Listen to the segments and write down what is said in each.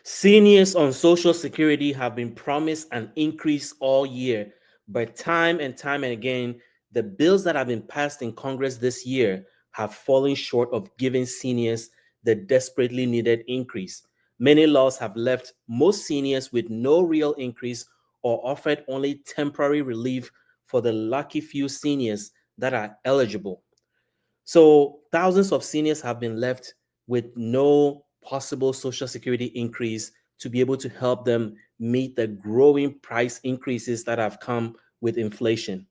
Seniors on Social Security have been promised an increase all year, but time and again, the bills that have been passed in Congress this year have fallen short of giving seniors the desperately needed increase. Many laws have left most seniors with no real increase or offered only temporary relief for the lucky few seniors that are eligible. So thousands of seniors have been left with no possible social security increase to be able to help them meet the growing price increases that have come with inflation.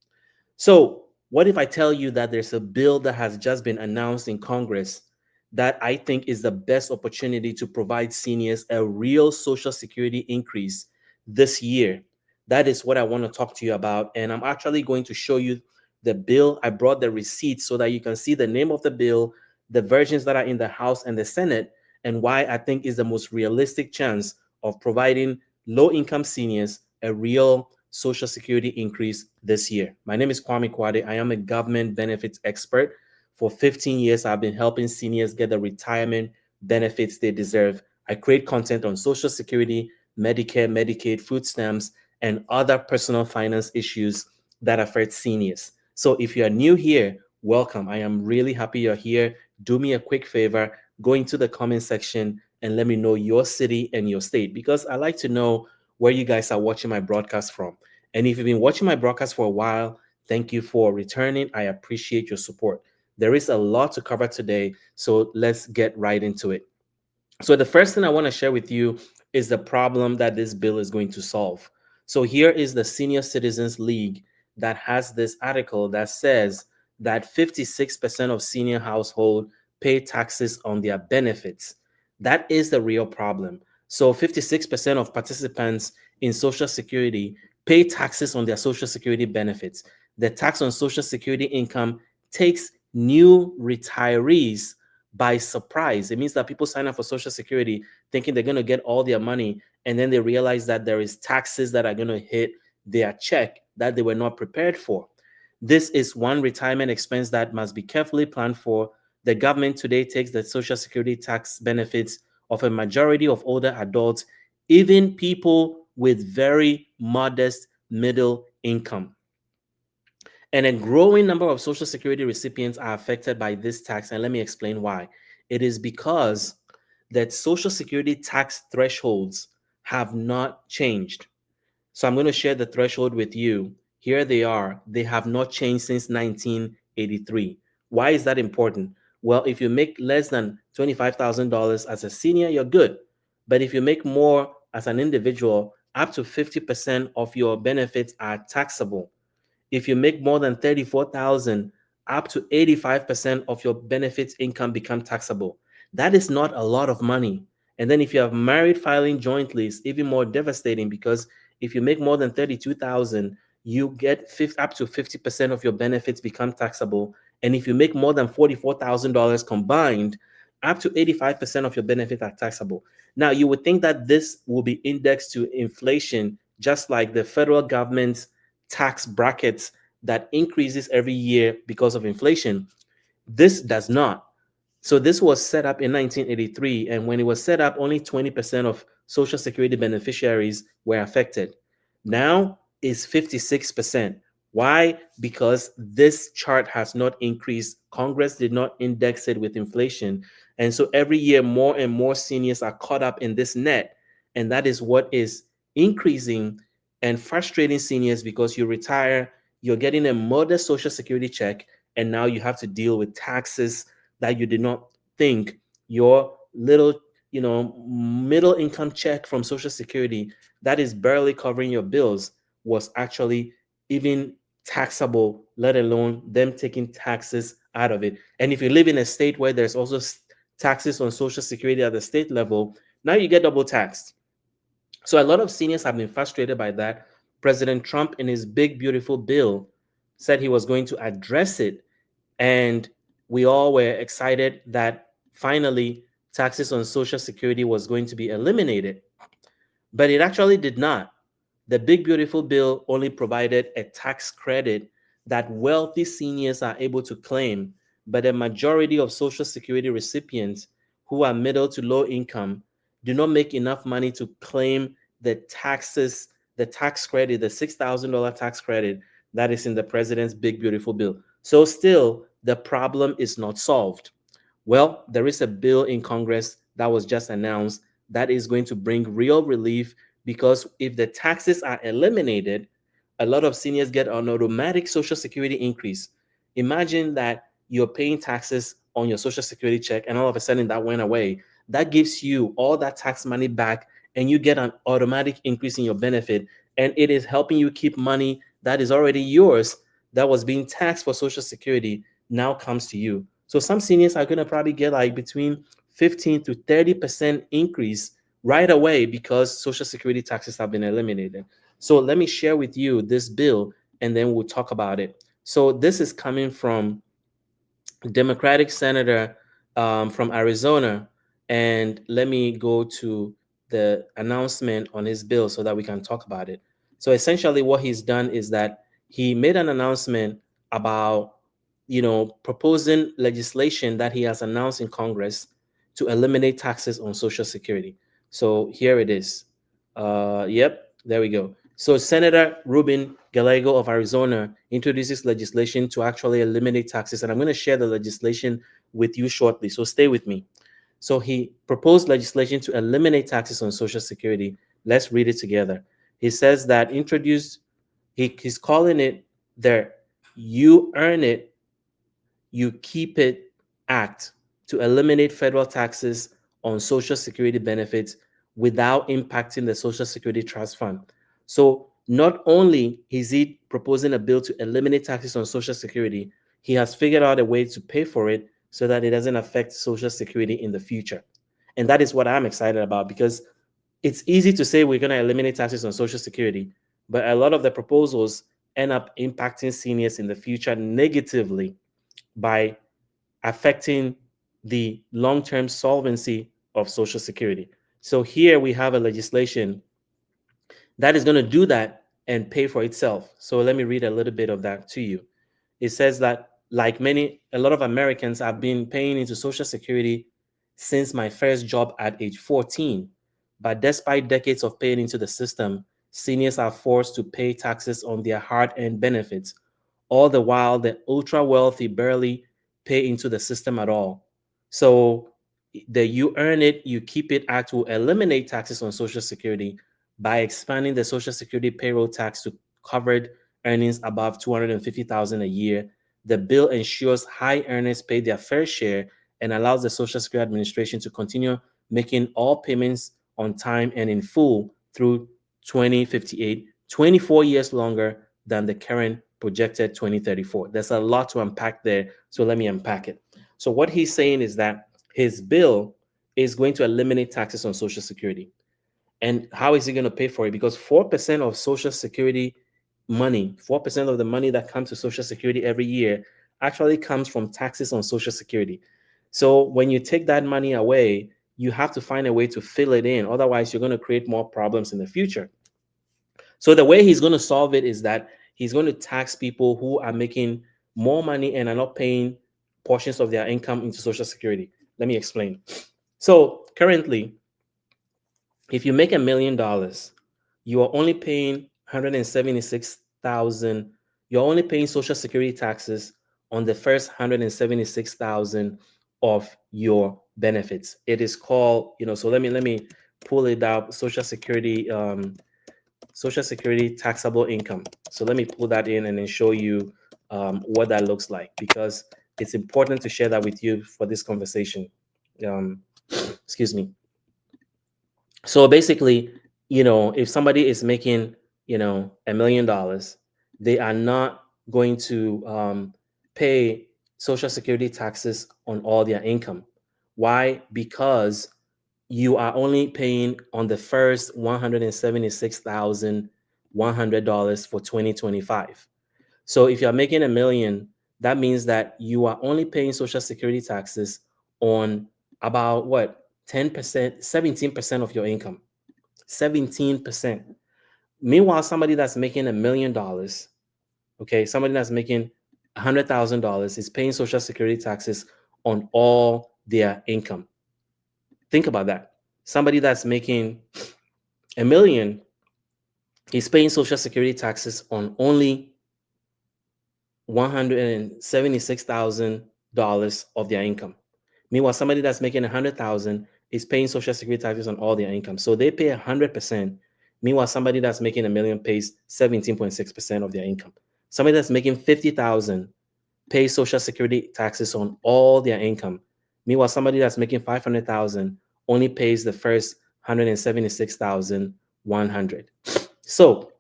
So, what if I tell you that there's a bill that has just been announced in Congress that I think is the best opportunity to provide seniors a real social security increase this year? That is what I want to talk to you about. And I'm actually going to show you the bill. I brought the receipts so that you can see the name of the bill, the versions that are in the House and the Senate, and why I think is the most realistic chance of providing low income seniors a real social security increase this year. My name is Kwame Kwade. I am a government benefits expert. For 15 years, I've been helping seniors get the retirement benefits they deserve. I create content on Social Security, Medicare, Medicaid, food stamps, and other personal finance issues that affect seniors. So if you are new here, welcome. I am really happy you're here. Do me a quick favor, go into the comment section and let me know your city and your state because I like to know where you guys are watching my broadcast from. And if you've been watching my broadcast for a while, thank you for returning. I appreciate your support. There is a lot to cover today, so let's get right into it. So, the first thing I want to share with you is the problem that this bill is going to solve. So, here is the Senior Citizens League that has this article that says that 56% of senior households pay taxes on their benefits. That is the real problem. So, 56% of participants in Social Security pay taxes on their Social Security benefits. The tax on Social Security income takes new retirees by surprise. It means that people sign up for Social Security thinking they're going to get all their money, and then they realize that there is taxes that are going to hit their check that they were not prepared for. This is one retirement expense that must be carefully planned for. The government today takes the Social Security tax benefits of a majority of older adults, even people with very modest middle income. And a growing number of Social Security recipients are affected by this tax. And let me explain why. It is because that Social Security tax thresholds have not changed. So I'm going to share the threshold with you. Here they are. They have not changed since 1983. Why is that important? Well, if you make less than $25,000 as a senior, you're good. But if you make more as an individual, up to 50% of your benefits are taxable. If you make more than 34,000, up to 85% of your benefits income become taxable. That is not a lot of money. And then if you have married filing jointly, it's even more devastating because if you make more than 32,000, you get up to 50% of your benefits become taxable. And if you make more than $44,000 combined, up to 85% of your benefits are taxable. Now, you would think that this will be indexed to inflation, just like the federal government's tax brackets that increases every year because of inflation. This does not. So this was set up in 1983, and when it was set up, only 20% of Social Security beneficiaries were affected. Now is 56%. Why? Because this chart has not increased. Congress did not index it with inflation. And so every year, more and more seniors are caught up in this net. And that is what is increasing and frustrating seniors because you retire, you're getting a modest Social Security check, and now you have to deal with taxes that you did not think your little, middle income check from Social Security that is barely covering your bills was actually even taxable, let alone them taking taxes out of it. And if you live in a state where there's also taxes on Social Security at the state level, now you get double taxed. So a lot of seniors have been frustrated by that. President Trump, in his big, beautiful bill, said he was going to address it. And we all were excited that finally taxes on Social Security was going to be eliminated. But it actually did not. The big, beautiful bill only provided a tax credit that wealthy seniors are able to claim, but a majority of Social Security recipients who are middle to low income do not make enough money to claim the taxes, the tax credit, the $6,000 tax credit that is in the president's big, beautiful bill. So still, the problem is not solved. Well, there is a bill in Congress that was just announced that is going to bring real relief, because if the taxes are eliminated, a lot of seniors get an automatic Social Security increase. Imagine that you're paying taxes on your Social Security check and all of a sudden that went away. That gives you all that tax money back and you get an automatic increase in your benefit. And it is helping you keep money that is already yours, that was being taxed for Social Security, now comes to you. So some seniors are going to probably get like between 15 to 30% increase right away because Social Security taxes have been eliminated. So let me share with you this bill and then we'll talk about it. So this is coming from Democratic senator from Arizona. And let me go to the announcement on his bill so that we can talk about it. So essentially, what he's done is that he made an announcement about, proposing legislation that he has announced in Congress to eliminate taxes on Social Security. So here it is. Yep, there we go. So Senator Ruben Gallego of Arizona introduces legislation to actually eliminate taxes, and I'm going to share the legislation with you shortly. So stay with me. So he proposed legislation to eliminate taxes on Social Security. Let's read it together. He says that he's calling it the "You Earn It, You Keep It" Act to eliminate federal taxes on Social Security benefits without impacting the Social Security Trust Fund. So not only is he proposing a bill to eliminate taxes on Social Security, he has figured out a way to pay for it so that it doesn't affect Social Security in the future. And that is what I'm excited about, because it's easy to say we're going to eliminate taxes on Social Security, but a lot of the proposals end up impacting seniors in the future negatively by affecting the long-term solvency of Social Security. So here we have a legislation that is going to do that and pay for itself. So let me read a little bit of that to you. It says that, like a lot of Americans, have been paying into Social Security since my first job at age 14. But despite decades of paying into the system, seniors are forced to pay taxes on their hard-earned benefits. All the while, the ultra wealthy barely pay into the system at all. So the "You Earn It, You Keep It" Act will eliminate taxes on Social Security by expanding the Social Security payroll tax to covered earnings above 250,000 a year. The bill ensures high earners pay their fair share and allows the Social Security Administration to continue making all payments on time and in full through 2058, 24 years longer than the current projected 2034. There's a lot to unpack there, so let me unpack it. So what he's saying is that his bill is going to eliminate taxes on Social Security. And how is he going to pay for it? Because 4% of Social Security money, 4% of the money that comes to Social Security every year actually comes from taxes on Social Security. So when you take that money away, you have to find a way to fill it in. Otherwise, you're going to create more problems in the future. So the way he's going to solve it is that he's going to tax people who are making more money and are not paying portions of their income into Social Security. Let me explain. So currently, if you make $1 million, you are only paying 176,000. You're only paying Social Security taxes on the first 176,000 of your benefits. It is called, so let me pull it up. Social Security taxable income. So let me pull that in and then show you what that looks like, because it's important to share that with you for this conversation. Um, excuse me. So basically, if somebody is making, $1 million, they are not going to pay Social Security taxes on all their income. Why? Because you are only paying on the first $176,100 for 2025. So if you're making $1 million, that means that you are only paying Social Security taxes on about what? 10%, 17% of your income. 17%. Meanwhile, somebody that's making $1 million, okay, somebody that's making $100,000 is paying Social Security taxes on all their income. Think about that. Somebody that's making a million is paying social security taxes on only $176,000 of their income. Meanwhile, somebody that's making 100,000 is paying social security taxes on all their income. So they pay 100%. Meanwhile, somebody that's making a million pays 17.6% of their income. Somebody that's making 50,000 pays social security taxes on all their income. Meanwhile, somebody that's making 500,000 only pays the first 176,100. So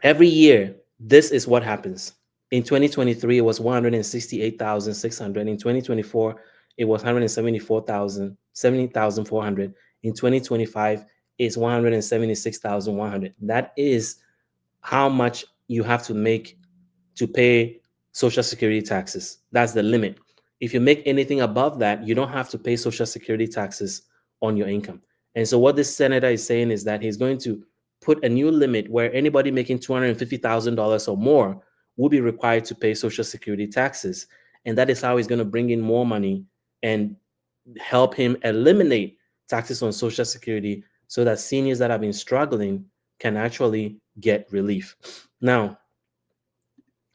every year, this is what happens. In 2023, it was 168,600. In 2024, it was 174,000, 70,400. In 2025, it's 176,100. That is how much you have to make to pay social security taxes. That's the limit. If you make anything above that, you don't have to pay social security taxes on your income. And so what this senator is saying is that he's going to put a new limit where anybody making $250,000 or more will be required to pay social security taxes. And that is how he's going to bring in more money and help him eliminate taxes on social security so that seniors that have been struggling can actually get relief. Now,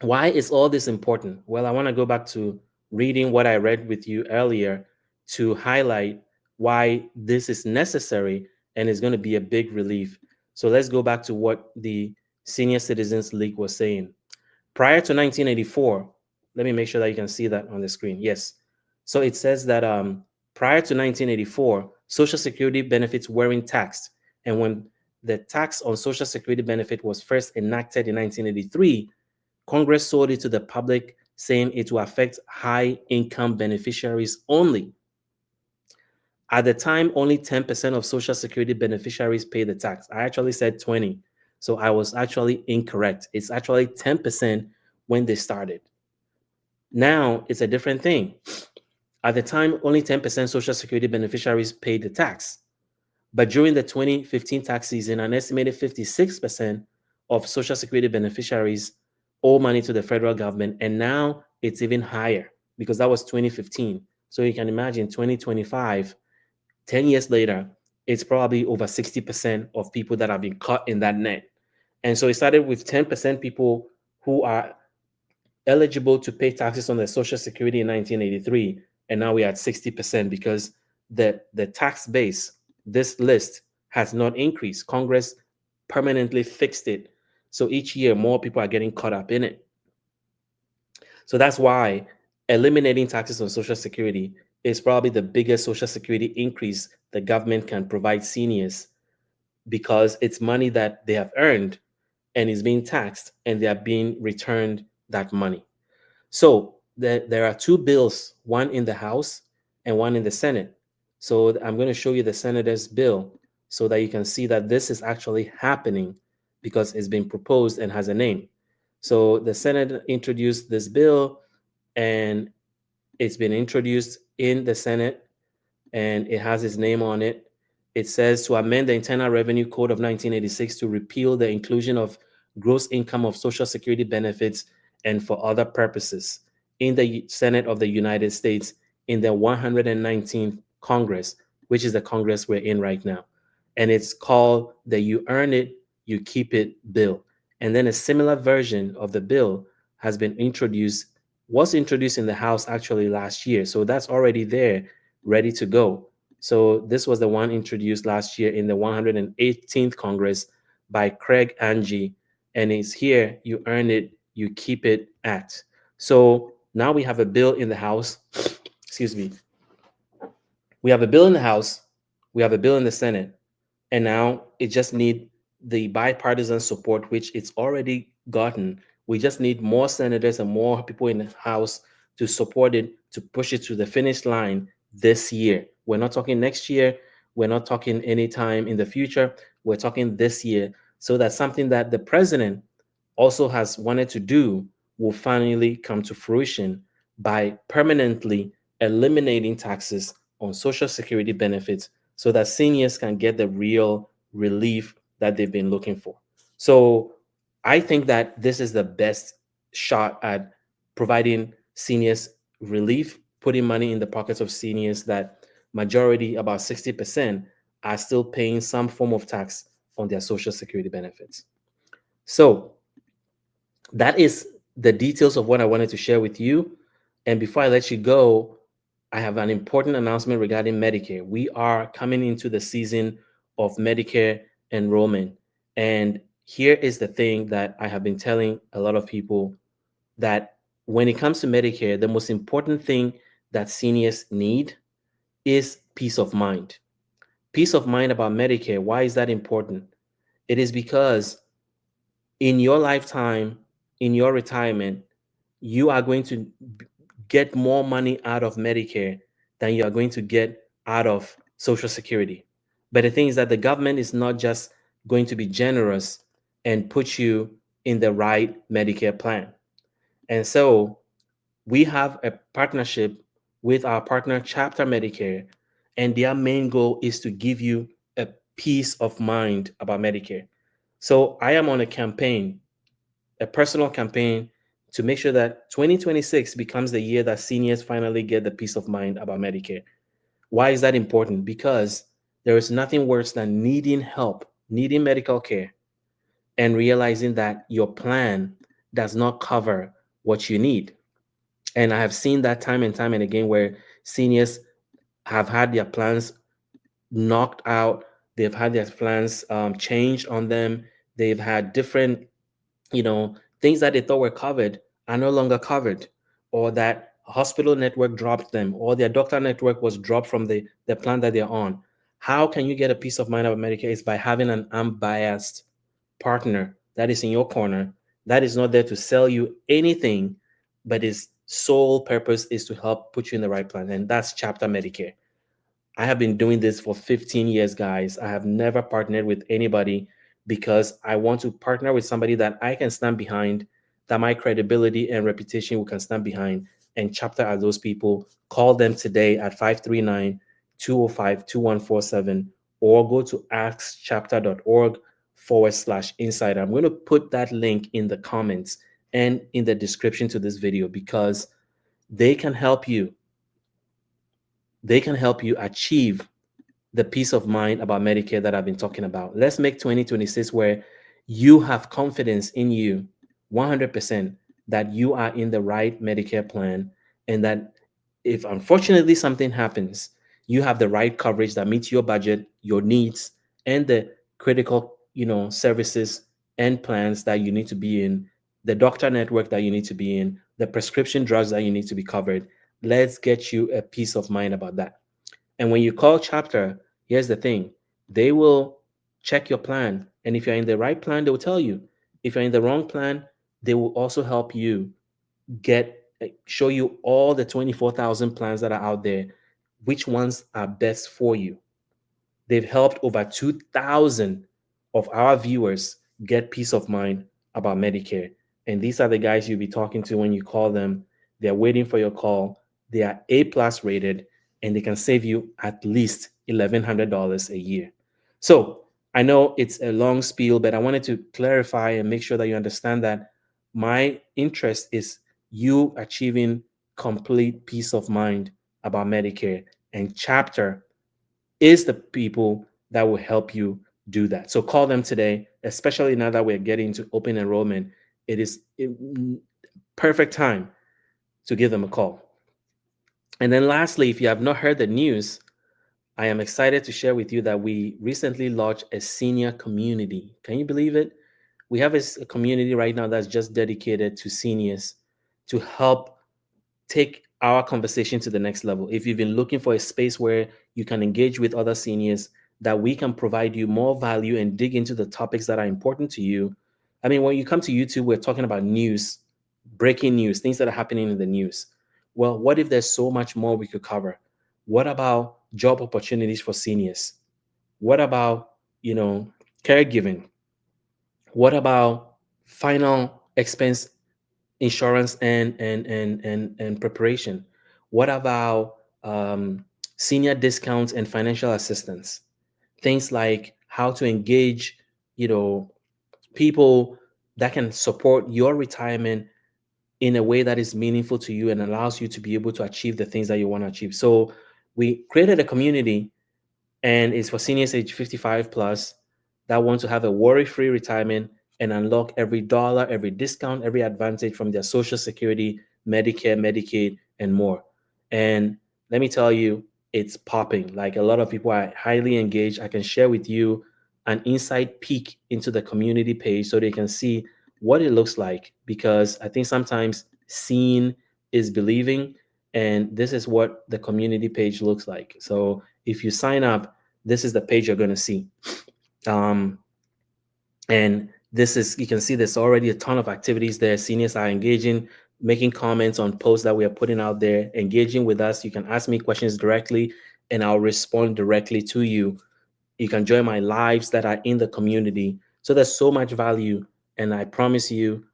why is all this important? Well, I want to go back to reading what I read with you earlier to highlight why this is necessary and is going to be a big relief. So let's go back to what the Senior Citizens League was saying. Prior to 1984, let me make sure that you can see that on the screen. Yes. So it says that prior to 1984, Social Security benefits weren't taxed. And when the tax on Social Security benefit was first enacted in 1983, Congress sold it to the public, saying it will affect high income beneficiaries only. At the time, only 10% of Social Security beneficiaries pay the tax. I actually said 20. So I was actually incorrect. It's actually 10% when they started. Now it's a different thing. At the time, only 10% Social Security beneficiaries paid the tax. But during the 2015 tax season, an estimated 56% of Social Security beneficiaries owe money to the federal government. And now it's even higher because that was 2015. So you can imagine 2025, 10 years later, it's probably over 60% of people that have been caught in that net. And so it started with 10% people who are eligible to pay taxes on their Social Security in 1983. And now we're at 60% because the tax base, this list has not increased. Congress permanently fixed it. So each year, more people are getting caught up in it. So that's why eliminating taxes on Social Security is probably the biggest Social Security increase the government can provide seniors because it's money that they have earned and is being taxed and they are being returned that money. So there are two bills, one in the House and one in the Senate. So I'm going to show you the Senator's bill so that you can see that this is actually happening because it's been proposed and has a name. So the Senate introduced this bill and it's been introduced in the Senate and it has his name on it. It says to amend the Internal Revenue Code of 1986 to repeal the inclusion of gross income of Social Security benefits and for other purposes in the Senate of the United States in the 119th Congress, which is the Congress we're in right now. And it's called the You Earn It, You Keep It bill. And then a similar version of the bill has been introduced, was introduced in the House actually last year. So that's already there, ready to go. So this was the one introduced last year in the 118th Congress by Craig Angie. And it's here, You Earn It, You Keep It Act. So now we have a bill in the House. Excuse me. We have a bill in the House. We have a bill in the Senate. And now it just need the bipartisan support, which it's already gotten. We just need more senators and more people in the House to support it, to push it to the finish line this year. We're not talking next year. We're not talking anytime in the future. We're talking this year so that something that the president also has wanted to do will finally come to fruition by permanently eliminating taxes on Social Security benefits so that seniors can get the real relief that they've been looking for. So I think that this is the best shot at providing seniors relief, putting money in the pockets of seniors that majority, about 60%, are still paying some form of tax on their social security benefits. So that is the details of what I wanted to share with you. And before I let you go, I have an important announcement regarding Medicare. We are coming into the season of Medicare enrollment. And here is the thing that I have been telling a lot of people, that when it comes to Medicare, the most important thing that seniors need is peace of mind. Peace of mind about Medicare. Why is that important? It is because in your lifetime, in your retirement, you are going to get more money out of Medicare than you are going to get out of Social Security. But the thing is that the government is not just going to be generous and put you in the right Medicare plan. And so we have a partnership with our partner, Chapter Medicare, and their main goal is to give you a peace of mind about Medicare. So I am on a campaign, a personal campaign, to make sure that 2026 becomes the year that seniors finally get the peace of mind about Medicare. Why is that important? Because there is nothing worse than needing help, needing medical care, and realizing that your plan does not cover what you need. And I have seen that time and time and again where seniors have had their plans knocked out, they've had their plans changed on them, they've had different, you know, things that they thought were covered are no longer covered, or that hospital network dropped them, or their doctor network was dropped from the plan that they're on. How can you get a peace of mind about Medicare? Is by having an unbiased partner that is in your corner, that is not there to sell you anything, but his sole purpose is to help put you in the right plan. And that's Chapter Medicare. I have been doing this for 15 years, guys. I have never partnered with anybody because I want to partner with somebody that I can stand behind, that my credibility and reputation can stand behind. And Chapter are those people. Call them today at 539-205-2147, or go to askchapter.org/insider. I'm going to put that link in the comments and in the description to this video, because they can help you. They can help you achieve the peace of mind about Medicare that I've been talking about. Let's make 2026 where you have confidence in you 100% that you are in the right Medicare plan, and that if unfortunately something happens, you have the right coverage that meets your budget, your needs, and the critical, services and plans that you need to be in, the doctor network that you need to be in, the prescription drugs that you need to be covered. Let's get you a peace of mind about that. And when you call Chapter, here's the thing, they will check your plan. And if you're in the right plan, they will tell you. If you're in the wrong plan, they will also help you show you all the 24,000 plans that are out there, which ones are best for you. They've helped over 2,000 of our viewers get peace of mind about Medicare. And these are the guys you'll be talking to when you call them. They're waiting for your call. They are A plus rated, and they can save you at least $1,100 a year. So I know it's a long spiel, but I wanted to clarify and make sure that you understand that my interest is you achieving complete peace of mind about Medicare. And Chapter is the people that will help you do that. So call them today, especially now that we're getting to open enrollment. It is a perfect time to give them a call. And then lastly, if you have not heard the news, I am excited to share with you that we recently launched a senior community. Can you believe it? We have a community right now that's just dedicated to seniors to help take our conversation to the next level. If you've been looking for a space where you can engage with other seniors, that we can provide you more value and dig into the topics that are important to you. I mean, when you come to YouTube, we're talking about news, breaking news, things that are happening in the news. Well, what if there's so much more we could cover? What about job opportunities for seniors? What about, you know, caregiving? What about final expense insurance and preparation? What about senior discounts and financial assistance? Things like how to engage, people that can support your retirement in a way that is meaningful to you and allows you to be able to achieve the things that you want to achieve. So We created a community, and it's for seniors age 55 plus that want to have a worry-free retirement and unlock every dollar, every discount, every advantage from their Social Security, Medicare, Medicaid, and more. And let me tell you, it's popping. Like, a lot of people are highly engaged. I can share with you an inside peek into the community page so they can see what it looks like, because I think sometimes seeing is believing, and this is what the community page looks like. So if you sign up, this is the page you're going to see. Um, and this is, you can see there's already a ton of activities there. Seniors are engaging, making comments on posts that we are putting out there, engaging with us. You can ask me questions directly, and I'll respond directly to you. You can join my lives that are in the community. So there's so much value. And I promise you,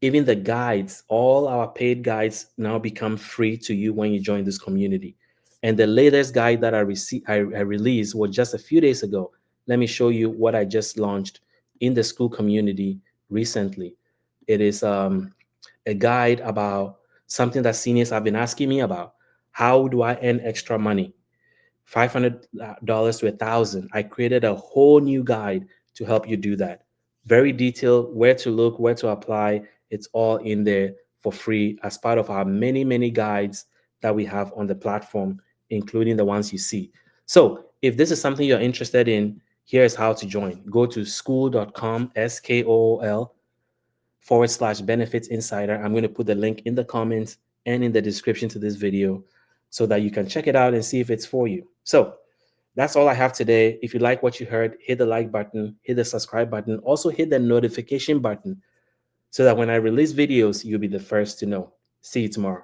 even the guides, all our paid guides now become free to you when you join this community. And the latest guide that I released was just a few days ago. Let me show you what I just launched in the school community recently. It is a guide about something that seniors have been asking me about. How do I earn extra money? $500 to 1,000. I created a whole new guide to help you do that. Very detailed, where to look, where to apply. It's all in there for free as part of our many, many guides that we have on the platform, including the ones you see. So if this is something you're interested in, here's how to join. Go to skool.com, SKOOL/benefits insider. I'm going to put the link in the comments and in the description to this video so that you can check it out and see if it's for you. So that's all I have today. If you like what you heard, hit the like button, hit the subscribe button, also hit the notification button so that when I release videos, you'll be the first to know. See you tomorrow.